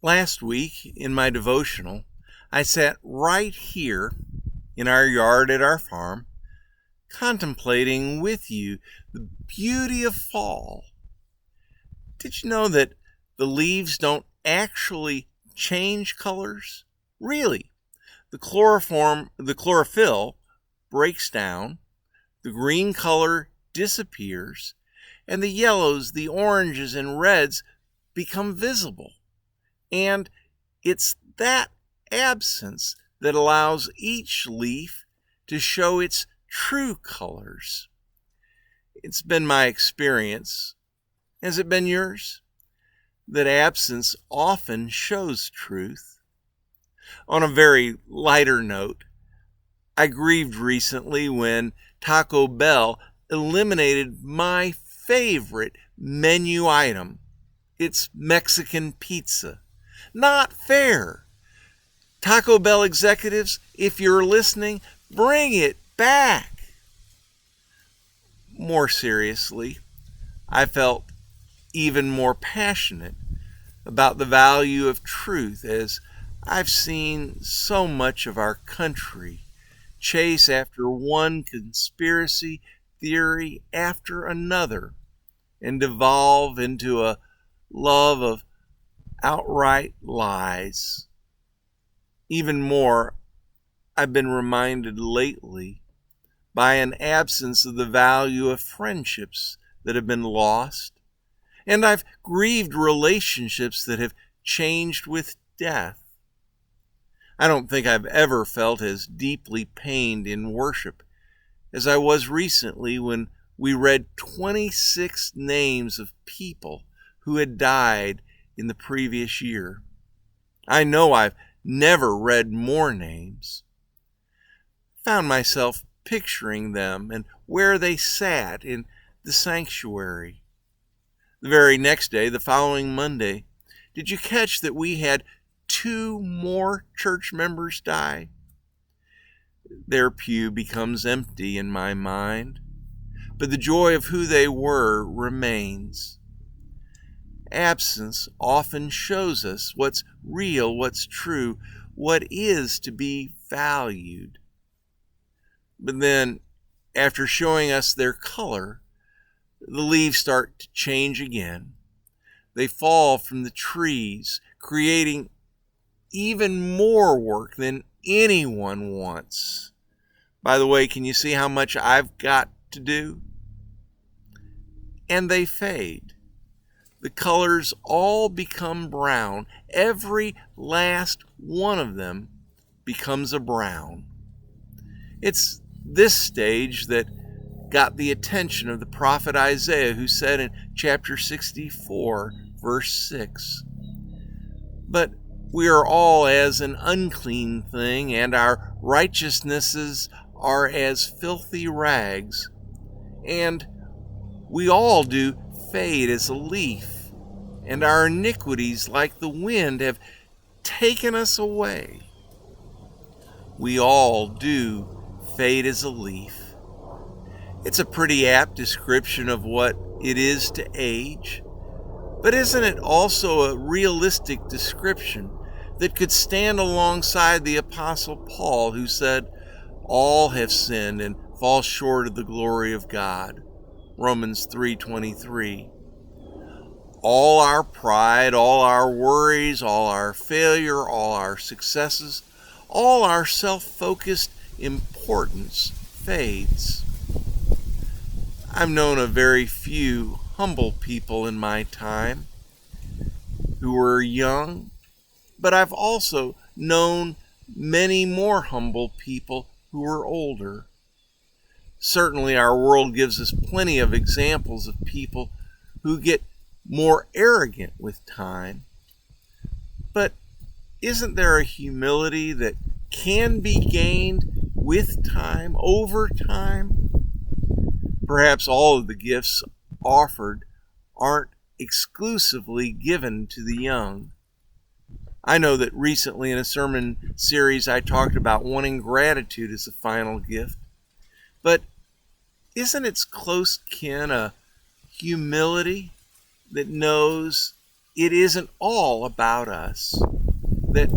Last week in my devotional, I sat right here in our yard at our farm, contemplating with you the beauty of fall. Did you know that the leaves don't actually change colors? Really, the chlorophyll breaks down, the green color disappears, and the yellows, the oranges, and reds become visible. And it's that absence that allows each leaf to show its true colors. It's been my experience, has it been yours, that absence often shows truth. On a very lighter note, I grieved recently when Taco Bell eliminated my favorite menu item. It's Mexican pizza. Not fair. Taco Bell executives, if you're listening, bring it back. More seriously, I felt even more passionate about the value of truth as I've seen so much of our country chase after one conspiracy theory after another and devolve into a love of outright lies. Even more, I've been reminded lately by an absence of the value of friendships that have been lost, and I've grieved relationships that have changed with death. I don't think I've ever felt as deeply pained in worship as I was recently when we read 26 names of people who had died in the previous year. I know I've never read more names. Found myself picturing them and where they sat in the sanctuary. The very next day, the following Monday, did you catch that we had 2 more church members die? Their pew becomes empty in my mind, but the joy of who they were remains. Absence often shows us what's real, what's true, what is to be valued. But then, after showing us their color, the leaves start to change again. They fall from the trees, creating even more work than anyone wants. By the way, can you see how much I've got to do? And they fade. The colors all become brown. Every last one of them becomes a brown. It's this stage that got the attention of the prophet Isaiah, who said in chapter 64, verse 6, "But we are all as an unclean thing, and our righteousnesses are as filthy rags, and we all do fade as a leaf, and our iniquities, like the wind, have taken us away." We all do fade as a leaf. It's a pretty apt description of what it is to age, but isn't it also a realistic description that could stand alongside the Apostle Paul, who said, "All have sinned and fall short of the glory of God," Romans 3:23. All our pride, all our worries, all our failure, all our successes, all our self-focused importance fades. I've known a very few humble people in my time who were young, but I've also known many more humble people who were older. Certainly, our world gives us plenty of examples of people who get more arrogant with time. But isn't there a humility that can be gained with time, over time? Perhaps all of the gifts offered aren't exclusively given to the young. I know that recently in a sermon series I talked about wanting gratitude as a final gift. But isn't its close kin a humility that knows it isn't all about us, that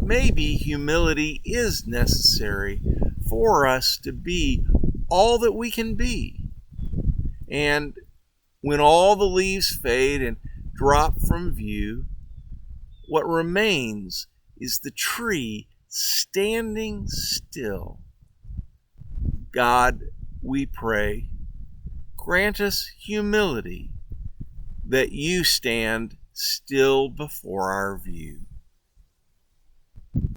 maybe humility is necessary for us to be all that we can be. And when all the leaves fade and drop from view, what remains is the tree standing still. God, we pray, grant us humility that you stand still before our view.